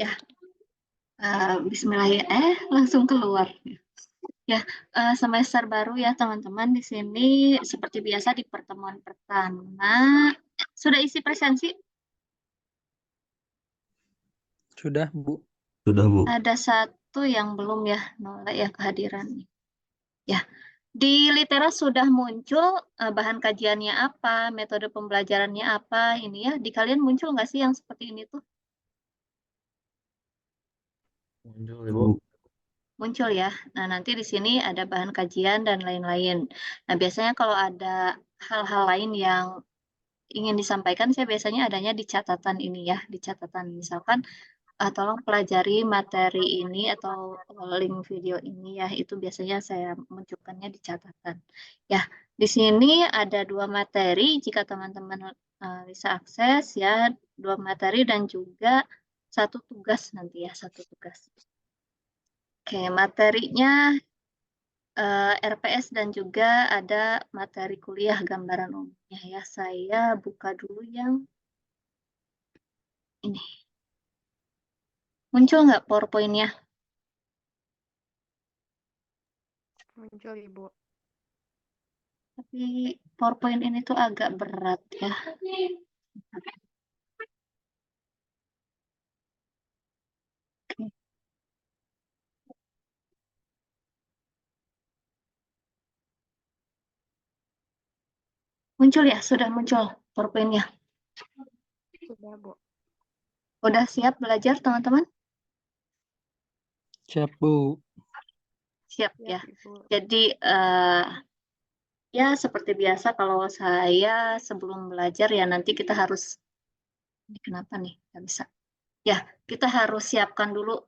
Ya, Bismillah. Langsung keluar. Ya, semester baru ya teman-teman. Di sini seperti biasa di pertemuan pertama sudah isi presensi. Sudah, Bu. Sudah, Bu. Ada satu yang belum ya, nolak ya kehadiran. Ya, di Litera sudah muncul bahan kajiannya apa, metode pembelajarannya apa, ini ya. Di kalian muncul nggak sih yang seperti ini tuh? Muncul, Bu. Muncul ya. Nah, nanti di sini ada bahan kajian dan lain-lain. Nah, biasanya kalau ada hal-hal lain yang ingin disampaikan, saya biasanya adanya di catatan ini ya, di catatan. Misalkan, tolong pelajari materi ini atau link video ini ya, itu biasanya saya munculkannya di catatan. Ya, di sini ada 2 materi, jika teman-teman bisa akses ya, 2 materi dan juga 1 tugas nanti ya, 1 tugas. Oke, materinya RPS dan juga ada materi kuliah gambaran umumnya ya. Saya buka dulu yang ini. Muncul nggak PowerPoint-nya? Muncul, Ibu. Tapi PowerPoint ini tuh agak berat ya. Oke. Muncul ya, sudah muncul PowerPoint-nya. Sudah, Bu. Udah siap belajar teman-teman? Siap, Bu. Siap Siap, ya. Ibu. Jadi ya seperti biasa kalau saya sebelum belajar ya nanti kita harus, ini kenapa nih nggak bisa? Ya, kita harus siapkan dulu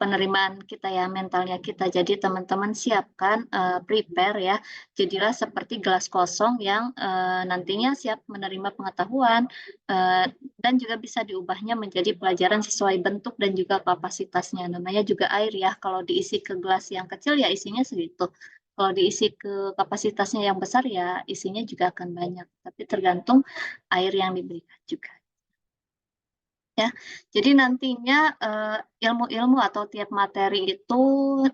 penerimaan kita ya, mentalnya kita. Jadi teman-teman siapkan, prepare ya. Jadilah seperti gelas kosong yang nantinya siap menerima pengetahuan dan juga bisa diubahnya menjadi pelajaran sesuai bentuk dan juga kapasitasnya. Namanya juga air ya. Kalau diisi ke gelas yang kecil ya isinya segitu. Kalau diisi ke kapasitasnya yang besar ya isinya juga akan banyak. Tapi tergantung air yang diberikan juga. Ya, jadi nantinya ilmu-ilmu atau tiap materi itu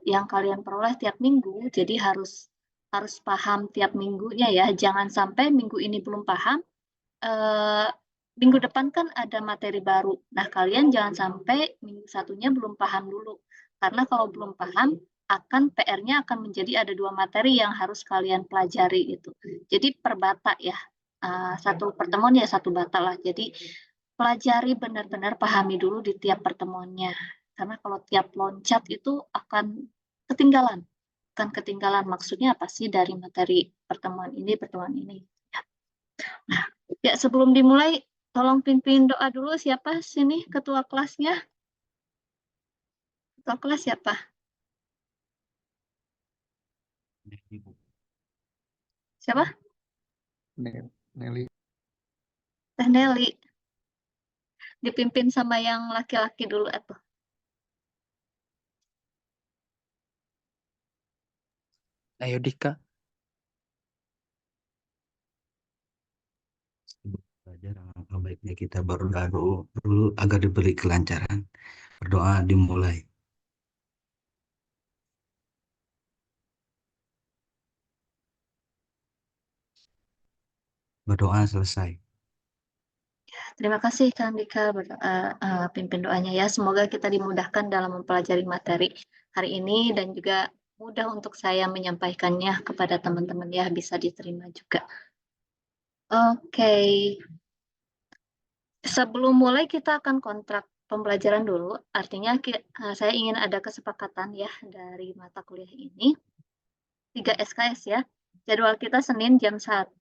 yang kalian peroleh tiap minggu, jadi harus paham tiap minggunya ya. Jangan sampai minggu ini belum paham, minggu depan kan ada materi baru. Nah, kalian jangan sampai minggu satunya belum paham dulu, karena kalau belum paham akan PR-nya akan menjadi ada 2 materi yang harus kalian pelajari itu. Jadi per bata ya, satu pertemuan ya 1 bata lah. Jadi pelajari benar-benar pahami dulu di tiap pertemuannya. Karena kalau tiap loncat itu akan ketinggalan. Akan ketinggalan maksudnya apa sih dari materi pertemuan ini, pertemuan ini. Nah, ya sebelum dimulai, tolong pimpin doa dulu siapa sini ketua kelasnya? Ketua kelas siapa? Siapa? Nelly. Teh Nelly. Dipimpin sama yang laki-laki dulu atau? Ayo, Dika. Belajar alangkah baiknya kita berdoa dulu agar diberi kelancaran. Berdoa dimulai. Berdoa selesai. Terima kasih Kang Dika pimpin doanya ya. Semoga kita dimudahkan dalam mempelajari materi hari ini dan juga mudah untuk saya menyampaikannya kepada teman-teman ya, bisa diterima juga. Oke. Sebelum mulai kita akan kontrak pembelajaran dulu. Artinya saya ingin ada kesepakatan ya dari mata kuliah ini. 3 SKS ya. Jadwal kita Senin jam 1,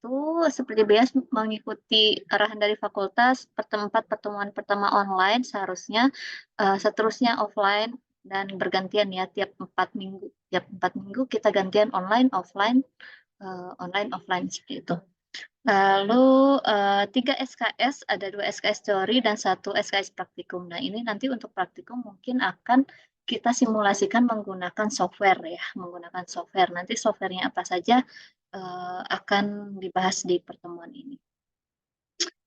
seperti biasa mengikuti arahan dari fakultas, pertemuan pertama online seharusnya, seterusnya offline, dan bergantian ya tiap 4 minggu. Tiap 4 minggu kita gantian online, offline, offline seperti itu. Lalu 3 SKS, ada 2 SKS teori dan 1 SKS praktikum. Nah ini nanti untuk praktikum mungkin akan kita simulasikan menggunakan software ya, menggunakan software. Nanti softwarenya apa saja akan dibahas di pertemuan ini.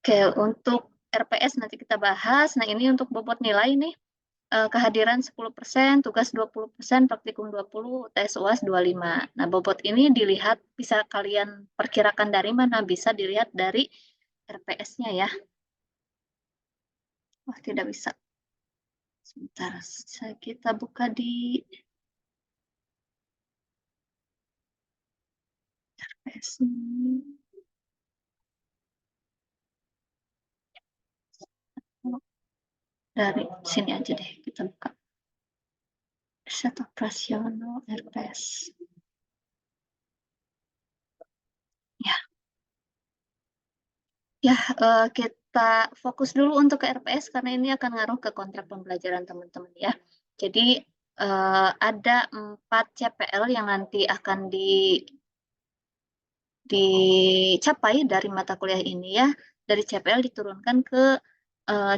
Oke, untuk RPS nanti kita bahas. Nah, ini untuk bobot nilai nih. Kehadiran 10%, tugas 20%, praktikum 20, tes UAS 25. Nah, bobot ini dilihat, bisa kalian perkirakan dari mana? Bisa dilihat dari RPS-nya ya. Wah, tidak bisa. Sebentar, kita buka di RPS ini. Dari sini aja deh, kita buka. Set operasional RPS. Ya, kita fokus dulu untuk ke RPS karena ini akan ngaruh ke kontrak pembelajaran teman-teman ya. Jadi ada 4 CPL yang nanti akan dicapai dari mata kuliah ini ya. Dari CPL diturunkan ke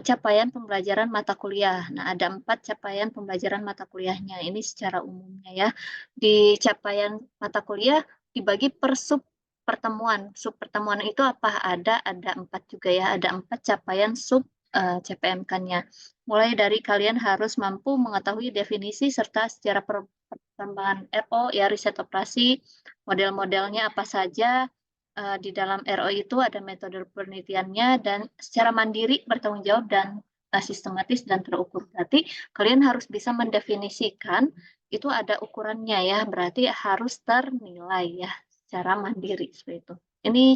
capaian pembelajaran mata kuliah. Nah, ada 4 capaian pembelajaran mata kuliahnya. Ini secara umumnya ya. Di capaian mata kuliah dibagi per sub pertemuan. Sub pertemuan itu apa? Ada 4 juga ya. Ada 4 capaian sub CPMK-nya. Mulai dari kalian harus mampu mengetahui definisi serta sejarah perkembangan RO ya, riset operasi, model-modelnya apa saja. Di dalam RO itu ada metode penelitiannya dan secara mandiri bertanggung jawab dan sistematis dan terukur. Berarti kalian harus bisa mendefinisikan itu ada ukurannya ya, berarti harus ternilai ya secara mandiri seperti itu. Ini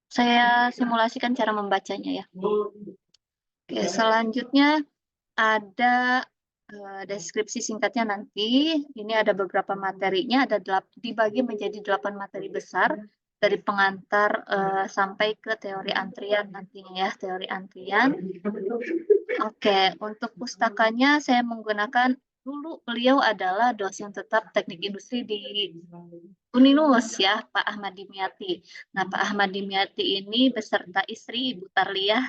saya simulasikan cara membacanya ya. Oke, selanjutnya ada deskripsi singkatnya nanti. Ini ada beberapa materinya, ada dibagi menjadi 8 materi besar dari pengantar sampai ke teori antrian nantinya ya, teori antrian. Oke, untuk pustakanya saya menggunakan dulu beliau adalah dosen tetap teknik industri di Uninus ya, Pak Ahmad Dimyati. Nah, Pak Ahmad Dimyati ini beserta istri Ibu Tarliah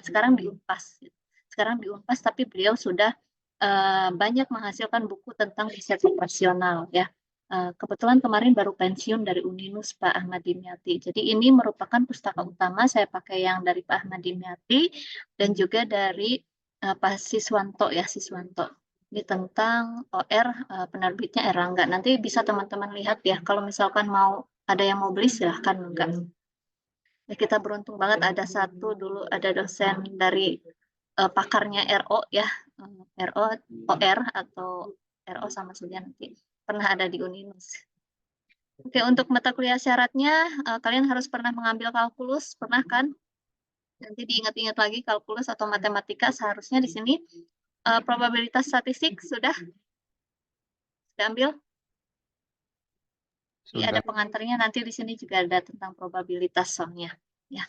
sekarang di Unpas. Sekarang di Unpas, tapi beliau sudah banyak menghasilkan buku tentang riset operasional ya. Kebetulan kemarin baru pensiun dari Uninus Pak Ahmad Dimyati. Jadi ini merupakan pustaka utama, saya pakai yang dari Pak Ahmad Dimyati dan juga dari Pak Siswanto ya, Siswanto. Ini tentang OR, penerbitnya Erlangga. Nanti bisa teman-teman lihat ya, kalau misalkan ada yang mau beli silahkan enggak. Ya, kita beruntung banget ada satu dulu, ada dosen dari pakarnya RO ya, RO, OR atau RO sama saja nanti pernah ada di Uninus. Oke, untuk mata kuliah syaratnya kalian harus pernah mengambil kalkulus, pernah kan? Nanti diingat-ingat lagi kalkulus atau matematika seharusnya di sini probabilitas statistik sudah ambil. Jadi ada pengantarnya nanti di sini juga ada tentang probabilitas soalnya ya.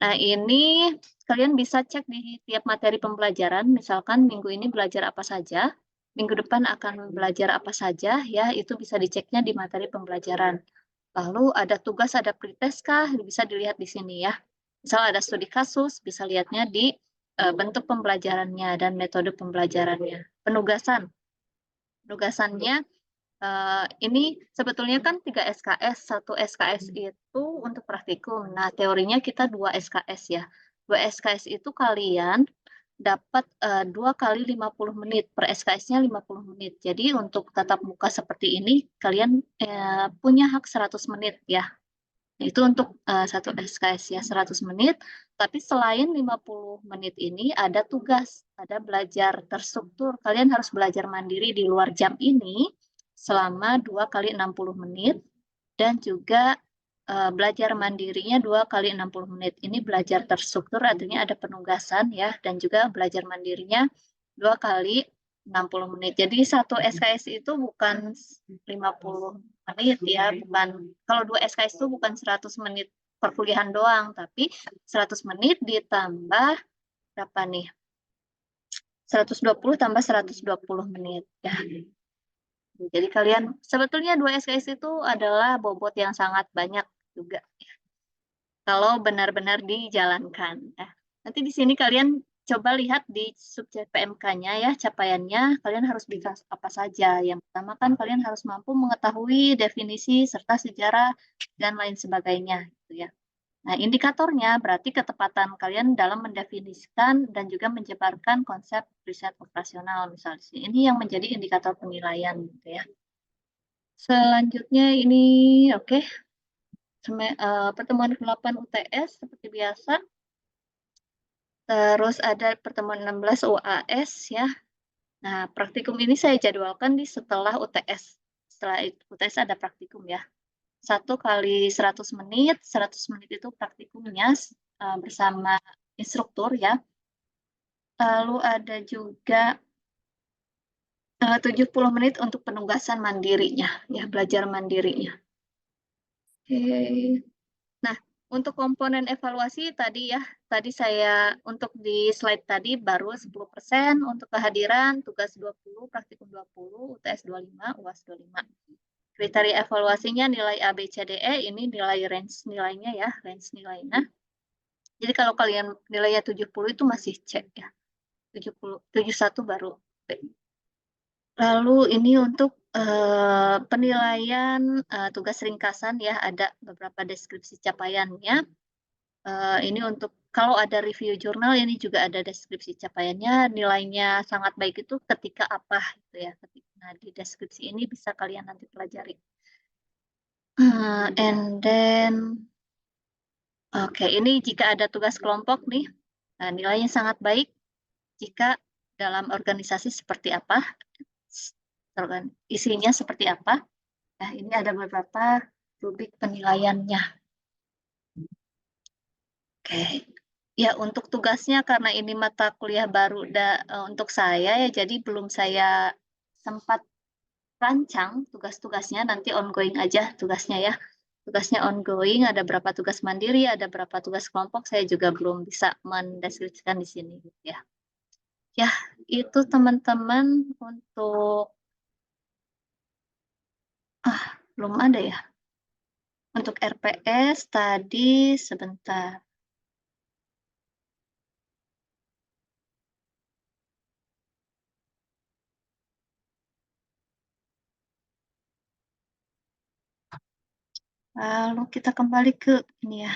Nah, ini kalian bisa cek di tiap materi pembelajaran, misalkan minggu ini belajar apa saja, minggu depan akan belajar apa saja, ya itu bisa diceknya di materi pembelajaran. Lalu ada tugas, ada pretest kah, bisa dilihat di sini ya. Misal ada studi kasus, bisa lihatnya di bentuk pembelajarannya dan metode pembelajarannya. Penugasannya ini sebetulnya kan 3 SKS, 1 SKS itu untuk praktikum. Nah, teorinya kita 2 SKS ya. 2 SKS itu kalian dapat 2 kali 50 menit, per SKS-nya 50 menit. Jadi untuk tatap muka seperti ini, kalian punya hak 100 menit ya. Itu untuk 1 SKS ya, 100 menit. Tapi selain 50 menit ini ada tugas, ada belajar terstruktur. Kalian harus belajar mandiri di luar jam ini selama 2 kali 60 menit dan juga belajar mandirinya 2 kali 60 menit. Ini belajar terstruktur artinya ada penugasan ya, dan juga belajar mandirinya 2 kali 60 menit. Jadi 1 SKS itu bukan 50 menit ya, bukan, kalau 2 SKS itu bukan 100 menit perkuliahan doang, tapi 100 menit ditambah berapa nih? 120 tambah 120 menit ya. Jadi kalian sebetulnya 2 SKS itu adalah bobot yang sangat banyak juga ya, kalau benar-benar dijalankan ya. Nanti di sini kalian coba lihat di sub CPMK-nya ya, capaiannya kalian harus bisa apa saja. Yang pertama kan kalian harus mampu mengetahui definisi serta sejarah dan lain sebagainya gitu ya. Nah, indikatornya berarti ketepatan kalian dalam mendefinisikan dan juga menjabarkan konsep riset operasional misalnya. Ini yang menjadi indikator penilaian gitu ya. Selanjutnya ini oke. Pertemuan ke-8 UTS seperti biasa. Terus ada pertemuan 16 UAS ya. Nah, praktikum ini saya jadwalkan di setelah UTS. Setelah UTS ada praktikum ya. 1 kali 100 menit, 100 menit itu praktikumnya bersama instruktur ya. Lalu ada juga 70 menit untuk penugasan mandirinya, ya belajar mandirinya. Oke. Nah, untuk komponen evaluasi tadi ya, tadi saya untuk di slide tadi baru 10%, untuk kehadiran tugas 20, praktikum 20, UTS 25, UAS 25. Kriteria evaluasinya nilai A, B, C, D, E, ini nilai range nilainya ya, range nilainya. Jadi kalau kalian nilainya 70 itu masih C ya. 71 baru B. Lalu ini untuk penilaian tugas ringkasan ya, ada beberapa deskripsi capaiannya. Ini untuk kalau ada review jurnal ini juga ada deskripsi capaiannya, nilainya sangat baik itu ketika apa gitu ya. Nah, di deskripsi ini bisa kalian nanti pelajari. And then oke, ini jika ada tugas kelompok nih, nah, nilainya sangat baik jika dalam organisasi seperti apa, isinya seperti apa. Nah, ini ada beberapa rubrik penilaiannya. Oke. Ya, untuk tugasnya karena ini mata kuliah baru untuk saya ya, jadi belum saya sempat rancang tugas-tugasnya, nanti ongoing aja tugasnya ya. Tugasnya ongoing, ada berapa tugas mandiri, ada berapa tugas kelompok, saya juga belum bisa mendeskripsikan di sini gitu ya. Ya, itu teman-teman untuk belum ada ya. Untuk RPS tadi sebentar. Lalu kita kembali ke ini ya.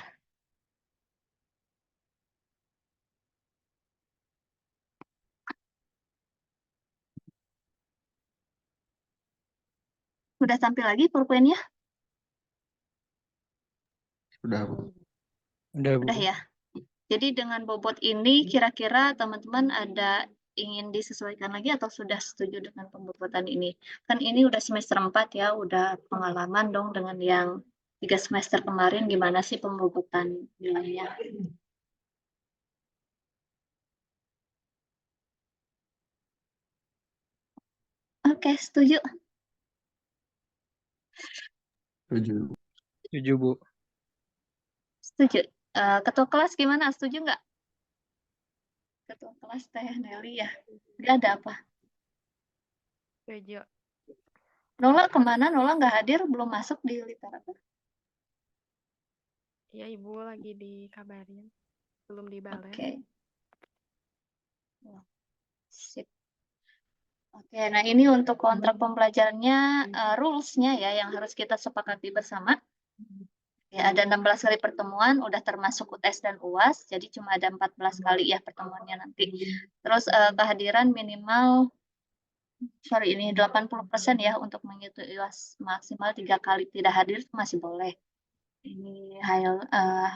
Sudah tampil lagi PowerPoint-nya? Sudah, Bu. Udah, Bu. Udah ya. Jadi dengan bobot ini kira-kira teman-teman ada ingin disesuaikan lagi atau sudah setuju dengan pembobotan ini? Kan ini udah semester 4 ya, udah pengalaman dong dengan yang 3 semester kemarin, gimana sih pembobotan nilainya? Oke, setuju. Setuju. Setuju, Bu. Setuju. Ketua kelas gimana? Setuju nggak? Ketua kelas Teh Nelly ya. Nggak ada apa? Setuju. Nola kemana? Nola nggak hadir, belum masuk di literatur. Ya, Ibu lagi dikabarin. Belum dibales. Oke. Sip. Oke, nah ini untuk kontrak pembelajarannya, rules-nya ya yang harus kita sepakati bersama. Ya, ada 16 kali pertemuan, udah termasuk UTS dan UAS, jadi cuma ada 14 kali ya pertemuannya nanti. Terus kehadiran minimal, ini 80% ya untuk mengikuti UAS maksimal 3 kali tidak hadir itu masih boleh. Ini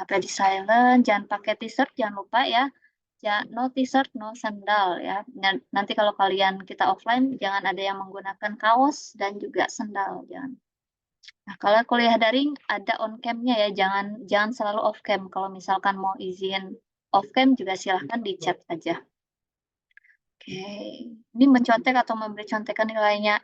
HP di silent, jangan pakai t-shirt, jangan lupa ya. No t-shirt, no sandal ya. Dan nanti kalau kalian kita offline, jangan ada yang menggunakan kaos dan juga sandal, jangan. Nah, kalau kuliah daring ada on cam-nya ya, jangan selalu off cam. Kalau misalkan mau izin off cam juga silahkan di chat aja. Oke, ini mencontek atau memberi contekan nilainya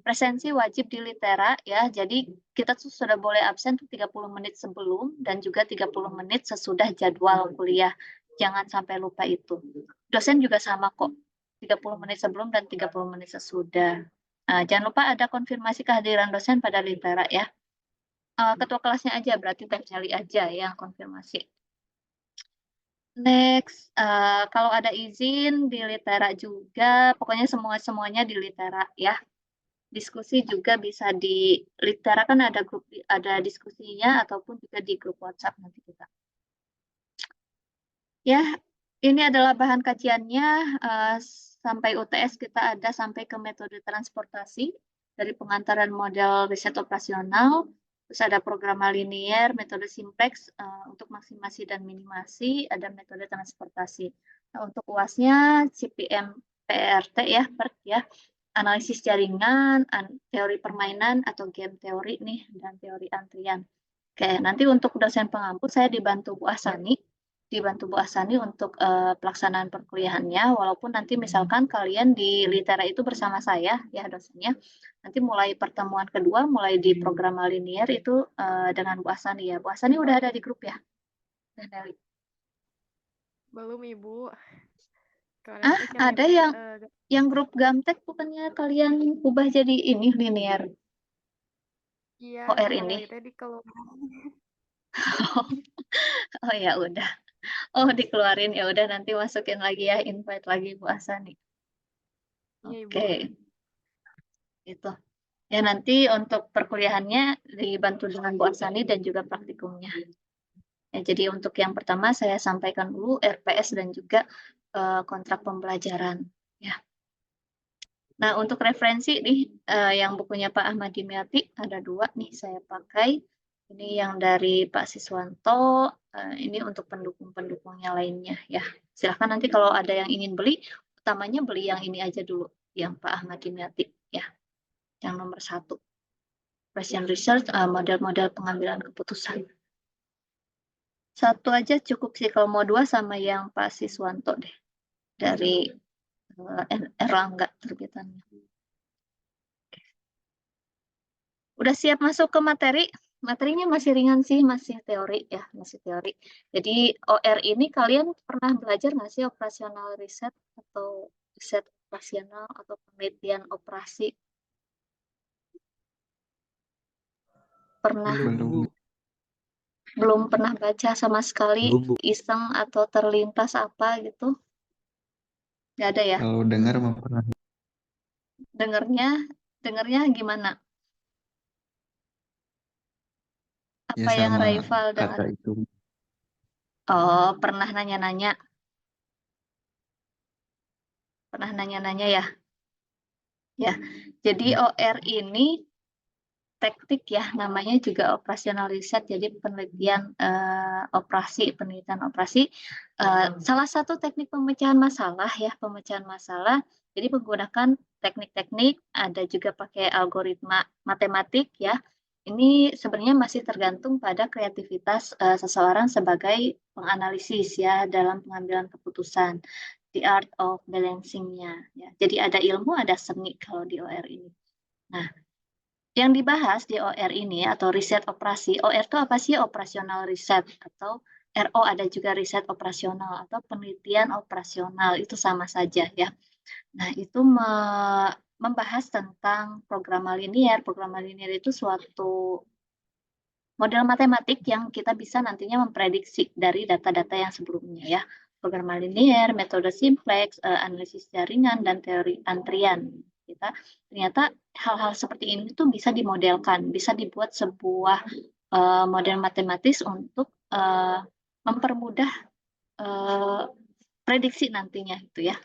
presensi wajib di litera ya. Jadi kita tuh sudah boleh absen tuh 30 menit sebelum dan juga 30 menit sesudah jadwal kuliah. Jangan sampai lupa itu. Dosen juga sama kok. 30 menit sebelum dan 30 menit sesudah. Jangan lupa ada konfirmasi kehadiran dosen pada litera ya. Ketua kelasnya aja, berarti Teh Nelly aja yang konfirmasi. Next, kalau ada izin di litera juga, pokoknya semuanya di litera ya. Diskusi juga bisa di Litera, kan ada grup, ada diskusinya, ataupun juga di grup WhatsApp nanti kita. Ya, ini adalah bahan kajiannya. Sampai UTS kita ada sampai ke metode transportasi dari pengantaran model riset operasional. Terus ada program linier, metode simplex untuk maksimasi dan minimasi, ada metode transportasi. Nah, untuk UASnya CPM PRT ya, PERT ya, analisis jaringan, teori permainan atau game teori nih, dan teori antrian. Oke, nanti untuk dosen pengampu saya dibantu Bu Asani untuk pelaksanaan perkuliahannya, walaupun nanti misalkan kalian di Litera itu bersama saya ya dosennya, nanti mulai pertemuan kedua, mulai di program linier itu dengan Bu Asani ya. Bu Asani udah ada di grup ya? Belum Ibu. Ah, ada yang grup Gamtek bukannya kalian ubah jadi ini linier? Iya, OR ini. Oh ya udah. Oh dikeluarin, ya udah nanti masukin lagi ya, invite lagi Bu Asani. Oke. Itu. Ya nanti untuk perkuliahannya dibantu dengan Bu Asani dan juga praktikumnya. Ya, jadi untuk yang pertama saya sampaikan dulu RPS dan juga kontrak pembelajaran. Ya. Nah, untuk referensi nih, yang bukunya Pak Ahmad Dimyati, ada 2 nih saya pakai. Ini yang dari Pak Siswanto, ini untuk pendukung-pendukungnya lainnya ya. Silahkan nanti kalau ada yang ingin beli, utamanya beli yang ini aja dulu, yang Pak Ahmad Dimyati ya. Yang nomor 1. Operation Research, model-model pengambilan keputusan. 1 aja cukup sih, kalau mau 2 sama yang Pak Siswanto deh. Dari Erlangga terbitannya. Udah siap masuk ke materi? Materinya masih ringan sih, masih teori ya, masih teori. Jadi OR ini kalian pernah belajar nggak sih operasional riset atau riset operasional atau penelitian operasi? Pernah? Belum pernah baca sama sekali, iseng atau terlintas apa gitu? Nggak ada ya? Kalau dengar mah pernah. Dengernya gimana? Apa Ya yang sama Raifal dengar? kata itu. Oh, pernah nanya-nanya. Pernah nanya-nanya ya? Ya, jadi OR ini teknik ya, namanya juga operasional riset, jadi penelitian penelitian operasi. Salah satu teknik pemecahan masalah ya, pemecahan masalah. Jadi menggunakan teknik-teknik, ada juga pakai algoritma matematik ya. Ini sebenarnya masih tergantung pada kreativitas seseorang sebagai penganalisis ya dalam pengambilan keputusan. The art of balancing-nya. Ya. Jadi ada ilmu, ada seni kalau di OR ini. Nah, yang dibahas di OR ini atau riset operasi, OR itu apa sih? Operasional riset, atau RO ada juga riset operasional atau penelitian operasional, itu sama saja ya. Nah, itu membahas tentang program linier. Program linier itu suatu model matematik yang kita bisa nantinya memprediksi dari data-data yang sebelumnya ya. Program linier, metode simplex, analisis jaringan, dan teori antrian. Ternyata hal-hal seperti ini tuh bisa dimodelkan, bisa dibuat sebuah model matematis untuk mempermudah prediksi nantinya itu ya.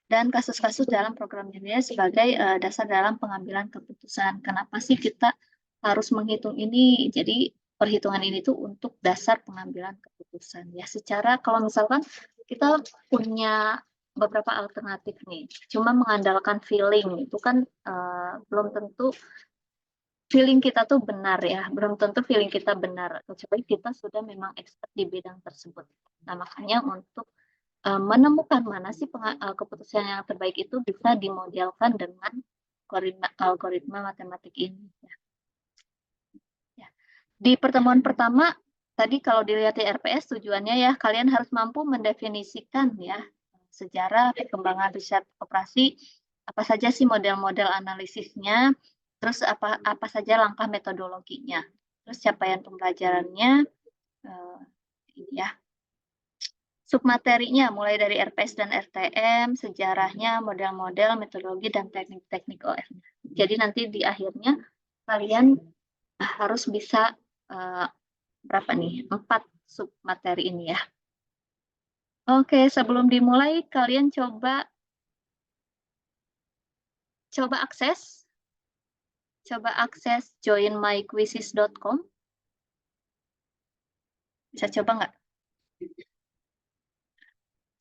Dan kasus-kasus dalam program linier sebagai dasar dalam pengambilan keputusan. Kenapa sih kita harus menghitung ini? Jadi perhitungan ini tuh untuk dasar pengambilan keputusan ya. Secara kalau misalkan kita punya beberapa alternatif nih, cuma mengandalkan feeling itu kan belum tentu feeling kita tuh benar ya, belum tentu feeling kita benar, kecuali kita sudah memang expert di bidang tersebut. Nah makanya untuk menemukan mana sih keputusan yang terbaik itu bisa dimodelkan dengan algoritma matematik ini. Ya. Di pertemuan pertama, tadi kalau dilihat di RPS tujuannya ya, kalian harus mampu mendefinisikan ya sejarah perkembangan riset operasi, apa saja sih model-model analisisnya, terus apa saja langkah metodologinya, terus capaian pembelajarannya, ini ya. submaterinya mulai dari RPS dan RTM, sejarahnya, model-model, metodologi, dan teknik-teknik OF. Jadi nanti di akhirnya kalian harus bisa berapa nih? 4 submateri ini ya. Oke, sebelum dimulai kalian coba akses joinmyquizzes.com. Bisa coba nggak?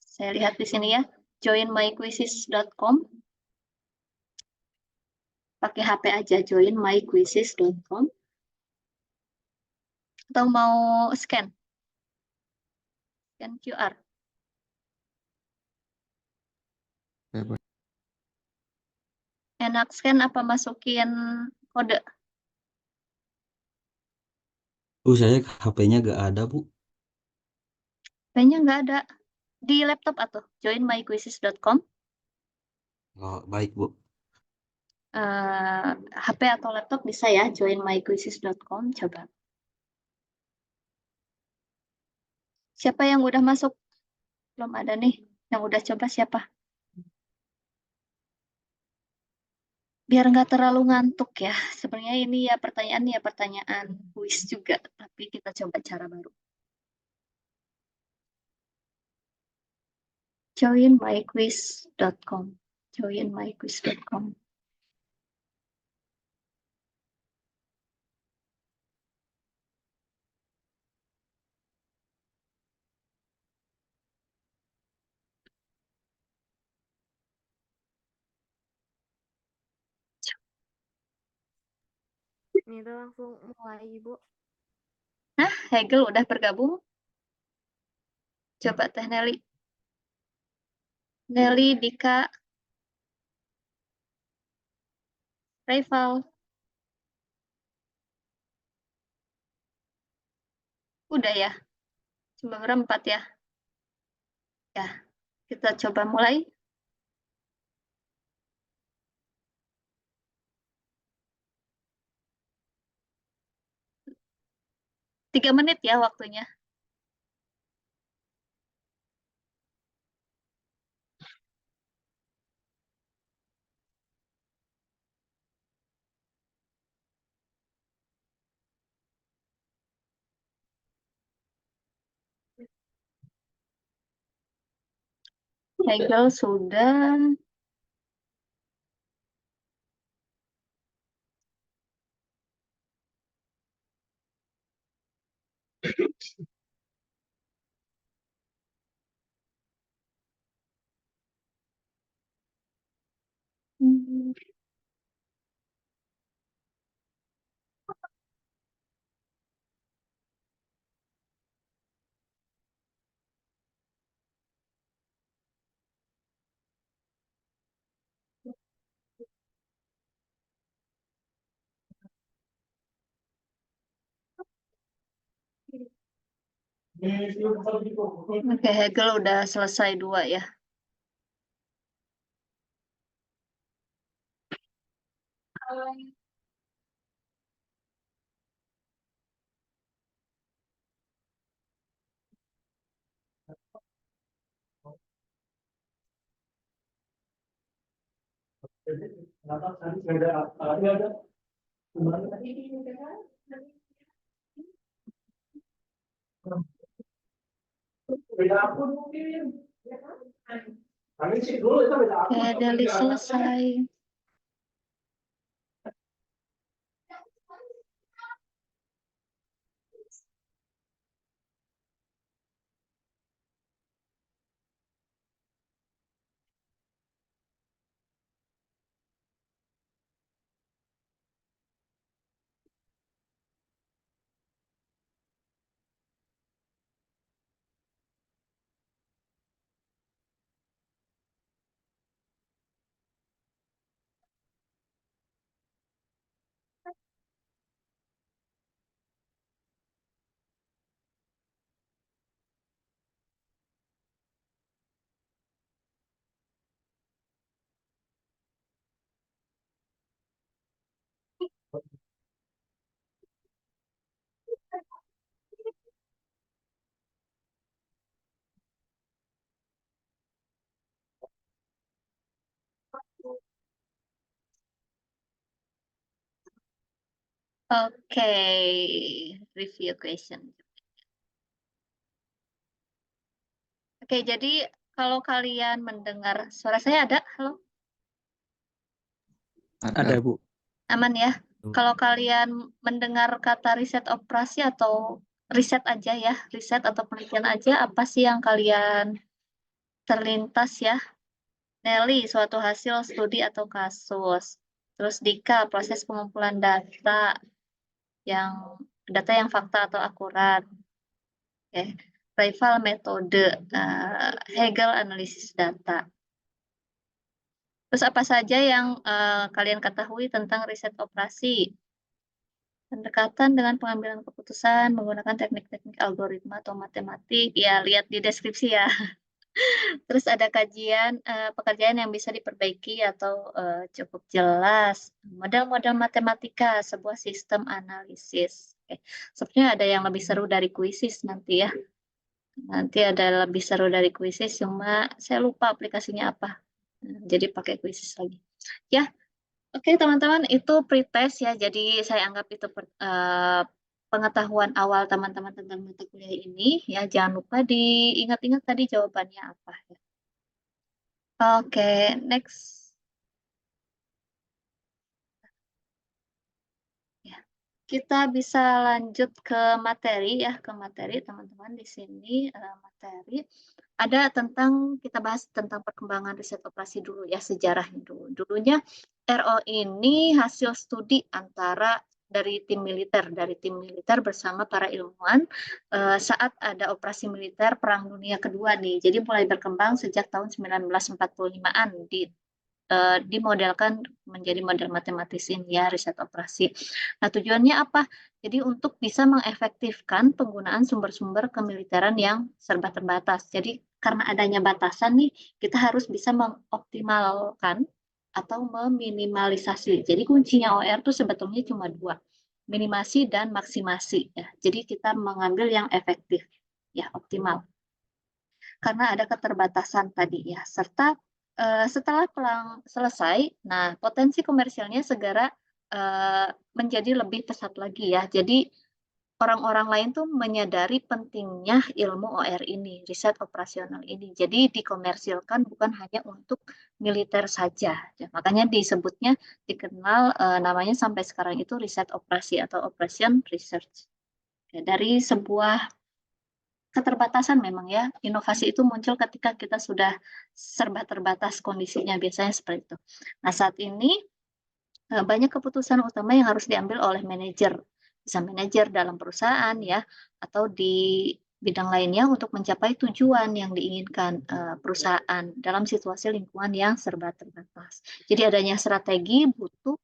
Saya lihat di sini ya, joinmyquizzes.com. Pakai HP aja, joinmyquizzes.com. Atau mau scan QR. Enak scan apa masukin kode? Saya HP-nya nggak ada, Bu. Kayaknya nggak ada. Di laptop atau joinmyquizzes.com. Oh, baik, Bu. HP atau laptop bisa ya, joinmyquizzes.com. Coba. Siapa yang udah masuk? Belum ada nih. Yang udah coba siapa? Biar nggak terlalu ngantuk ya. Sebenarnya ini ya pertanyaan kuis juga, tapi kita coba cara baru. Joinmyquiz.com. Joinmyquiz.com. Ini tuh langsung mulai, Ibu. Nah, Hegel udah bergabung. Coba Teh Nelly. Nelly, Dika, Rival. Udah ya? Cuma berempat ya? Ya, kita coba mulai. Tiga menit ya waktunya. Hegel sudah. Hmm. Oke, Hegel udah selesai dua ya. Oke, Deli selesai. Oke, review question. Oke, jadi kalau kalian mendengar suara saya ada? Halo? Ada, Bu. Aman ya? Kalau kalian mendengar kata riset operasi atau riset aja ya, riset atau penelitian aja, apa sih yang kalian terlintas ya? Nelly, suatu hasil studi atau kasus. Terus Dika, proses pengumpulan data yang fakta atau akurat. Oke. Rival, metode. Hegel, analisis data. Terus apa saja yang kalian ketahui tentang riset operasi? Pendekatan dengan pengambilan keputusan menggunakan teknik-teknik algoritma atau matematik. Ya, lihat di deskripsi ya. Terus ada kajian pekerjaan yang bisa diperbaiki atau cukup jelas. Model-model matematika, sebuah sistem analisis. Oke. Sepertinya ada yang lebih seru dari kuisis nanti ya. Nanti ada lebih seru dari kuisis, cuma saya lupa aplikasinya apa. Jadi pakai kuisis lagi. Ya, oke teman-teman, itu pretest ya. Jadi saya anggap itu pengetahuan awal teman-teman tentang mata kuliah ini. Ya, jangan lupa diingat-ingat tadi jawabannya apa ya. Oke, next. Ya. Kita bisa lanjut ke materi ya, ke materi teman-teman di sini materi. Ada tentang, kita bahas tentang perkembangan riset operasi dulu ya, sejarahnya dulu. Dulunya RO ini hasil studi antara dari tim militer bersama para ilmuwan saat ada operasi militer Perang Dunia Kedua nih. Jadi mulai berkembang sejak tahun 1945-an dimodelkan menjadi model matematis ini ya, riset operasi. Nah, tujuannya apa? Jadi untuk bisa mengefektifkan penggunaan sumber-sumber kemiliteran yang serba terbatas. Jadi karena adanya batasan nih, kita harus bisa mengoptimalkan atau meminimalisasi. Jadi kuncinya OR itu sebetulnya cuma dua, minimasi dan maksimasi ya. Jadi kita mengambil yang efektif ya, optimal. Karena ada keterbatasan tadi ya, serta setelah perang selesai, nah potensi komersialnya segera menjadi lebih pesat lagi ya. Jadi orang-orang lain tuh menyadari pentingnya ilmu OR ini, riset operasional ini. Jadi dikomersilkan bukan hanya untuk militer saja. Ya, makanya disebutnya, dikenal namanya sampai sekarang itu riset operasi atau operation research. Ya, dari sebuah keterbatasan memang ya, inovasi itu muncul ketika kita sudah serba terbatas kondisinya, biasanya seperti itu. Nah, saat ini banyak keputusan utama yang harus diambil oleh manajer, bisa manajer dalam perusahaan ya, atau di bidang lainnya untuk mencapai tujuan yang diinginkan perusahaan dalam situasi lingkungan yang serba terbatas. Jadi adanya strategi butuh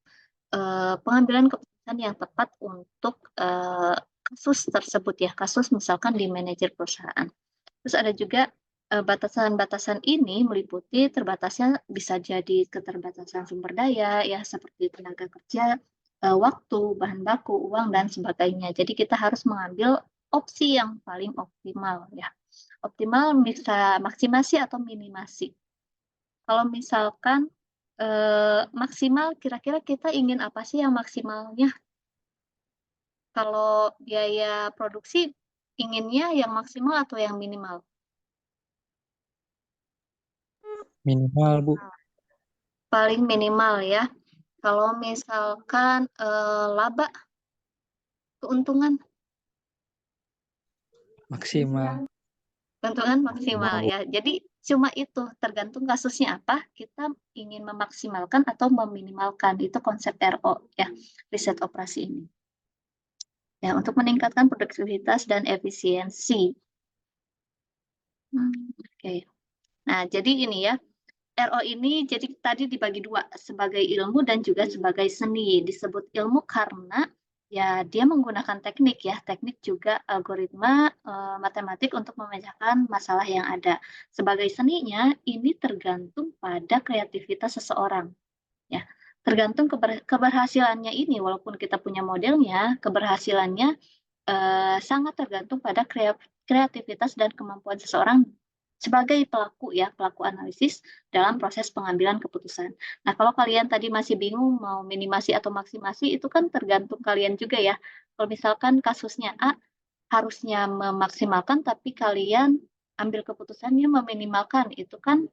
pengambilan keputusan yang tepat untuk kasus tersebut ya, kasus misalkan di manajer perusahaan. Terus ada juga batasan-batasan ini meliputi terbatasnya bisa jadi keterbatasan sumber daya ya, seperti tenaga kerja, waktu, bahan baku, uang dan sebagainya. Jadi kita harus mengambil opsi yang paling optimal ya. Optimal bisa maksimasi atau minimasi. Kalau misalkan maksimal, kira-kira kita ingin apa sih yang maksimalnya? Kalau biaya produksi inginnya yang maksimal atau yang minimal? Minimal, Bu. Paling minimal ya. Kalau misalkan laba, keuntungan, Maksimal. keuntungan maksimal ya. Jadi cuma itu, tergantung kasusnya apa, kita ingin memaksimalkan atau meminimalkan. Itu konsep RO ya, riset operasi ini. Ya, untuk meningkatkan produktivitas dan efisiensi. Oke. Nah, jadi ini ya, RO ini jadi tadi dibagi dua, sebagai ilmu dan juga sebagai seni. Disebut ilmu karena ya dia menggunakan teknik ya, teknik juga algoritma matematik untuk memecahkan masalah yang ada. Sebagai seninya ini tergantung pada kreativitas seseorang ya. Tergantung keberhasilannya ini, walaupun kita punya modelnya, keberhasilannya sangat tergantung pada kreativitas dan kemampuan seseorang sebagai pelaku ya, pelaku analisis dalam proses pengambilan keputusan. Nah, kalau kalian tadi masih bingung mau minimasi atau maksimasi, itu kan tergantung kalian juga ya. Kalau misalkan kasusnya A harusnya memaksimalkan, tapi kalian ambil keputusannya meminimalkan, itu kan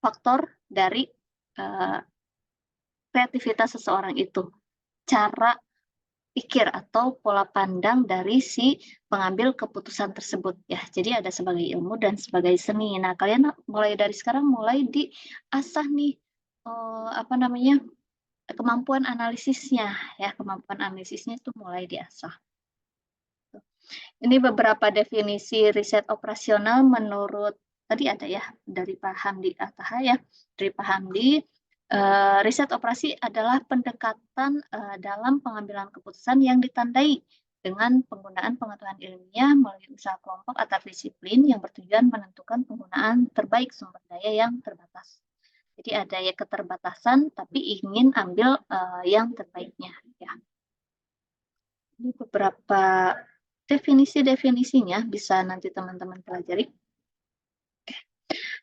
faktor dari kreativitas seseorang itu, cara pikir atau pola pandang dari si pengambil keputusan tersebut ya. Jadi ada sebagai ilmu dan sebagai seni. Nah, kalian mulai dari sekarang mulai diasah nih kemampuan analisisnya ya, kemampuan analisisnya itu mulai diasah. Ini beberapa definisi riset operasional menurut tadi ada ya dari Pak Hamdi Ataha ya, dari Pak Hamdi. Riset operasi adalah pendekatan dalam pengambilan keputusan yang ditandai dengan penggunaan pengetahuan ilmiah melalui usaha kelompok atau disiplin yang bertujuan menentukan penggunaan terbaik sumber daya yang terbatas. Jadi ada ya keterbatasan, tapi ingin ambil yang terbaiknya. Ya. Ini beberapa definisi-definisinya bisa nanti teman-teman pelajari.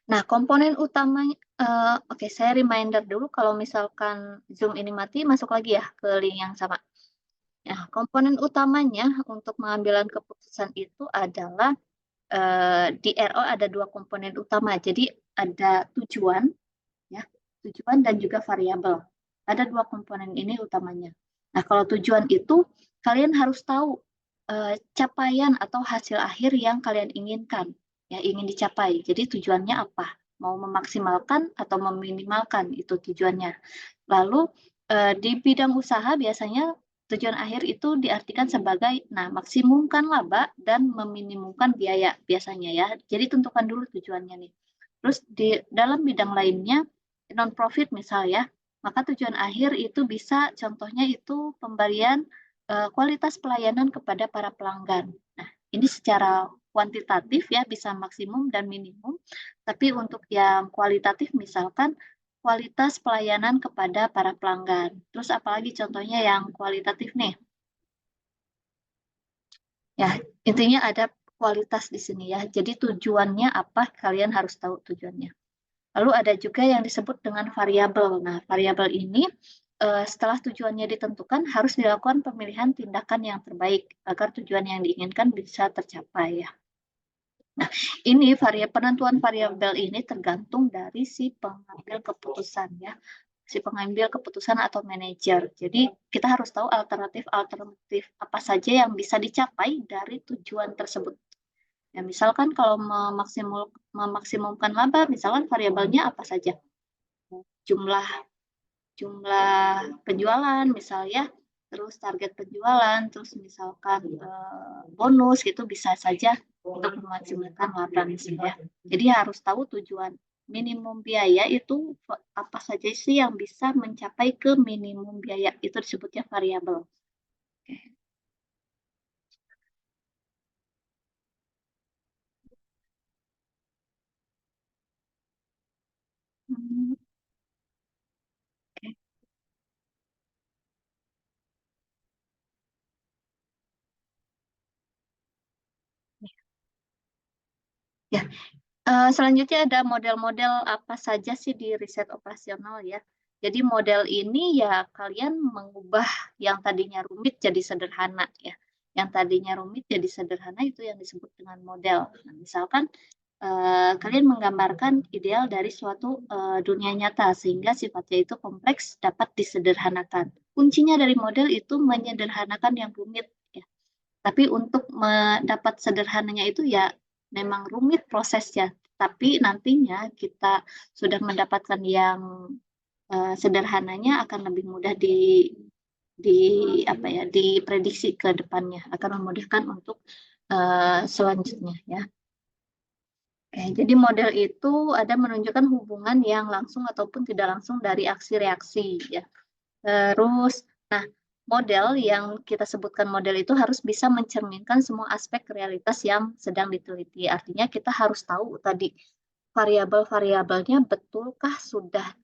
Nah, komponen utamanya, oke, saya reminder dulu kalau misalkan Zoom ini mati, masuk lagi ya ke link yang sama. Nah, komponen utamanya untuk pengambilan keputusan itu adalah di RO ada dua komponen utama. Jadi ada tujuan, ya, tujuan dan juga variabel. Ada dua komponen ini utamanya. Nah, kalau tujuan itu kalian harus tahu capaian atau hasil akhir yang kalian inginkan. Ya, ingin dicapai. Jadi tujuannya apa? Mau memaksimalkan atau meminimalkan, itu tujuannya. Lalu di bidang usaha biasanya tujuan akhir itu diartikan sebagai maksimumkan laba dan meminimumkan biaya biasanya ya. Jadi tentukan dulu tujuannya nih. Terus di dalam bidang lainnya non profit misalnya, maka tujuan akhir itu bisa contohnya itu pemberian kualitas pelayanan kepada para pelanggan. Nah, ini secara kuantitatif ya bisa maksimum dan minimum, tapi untuk yang kualitatif misalkan kualitas pelayanan kepada para pelanggan. Terus apalagi contohnya yang kualitatif nih. Ya, intinya ada kualitas di sini ya. Jadi tujuannya apa, kalian harus tahu tujuannya. Lalu ada juga yang disebut dengan variabel. Nah, variabel ini setelah tujuannya ditentukan harus dilakukan pemilihan tindakan yang terbaik agar tujuan yang diinginkan bisa tercapai ya. Nah, ini penentuan variabel ini tergantung dari si pengambil keputusan ya, si pengambil keputusan atau manajer. Jadi kita harus tahu alternatif apa saja yang bisa dicapai dari tujuan tersebut. Ya, misalkan kalau memaksimumkan laba, misalkan variabelnya apa saja? Jumlah penjualan misalnya, terus target penjualan, terus misalkan bonus gitu bisa saja untuk memaksimalkan laba misalnya. Jadi harus tahu tujuan minimum biaya itu apa saja sih yang bisa mencapai ke minimum biaya, itu disebutnya variabel. Oke. Oke. Ya, selanjutnya ada model-model apa saja sih di riset operasional ya. Jadi model ini ya kalian mengubah yang tadinya rumit jadi sederhana ya. Yang tadinya rumit jadi sederhana itu yang disebut dengan model. Nah, misalkan kalian menggambarkan ideal dari suatu dunia nyata sehingga sifatnya itu kompleks dapat disederhanakan. Kuncinya dari model itu menyederhanakan yang rumit ya. Tapi untuk mendapat sederhananya itu ya memang rumit prosesnya, tapi nantinya kita sudah mendapatkan yang sederhananya akan lebih mudah diprediksi ke depannya, akan memudahkan untuk selanjutnya ya. Oke, jadi model itu ada menunjukkan hubungan yang langsung ataupun tidak langsung dari aksi reaksi ya. Terus, model yang kita sebutkan model itu harus bisa mencerminkan semua aspek realitas yang sedang diteliti. Artinya kita harus tahu tadi variabel-variabelnya betulkah sudah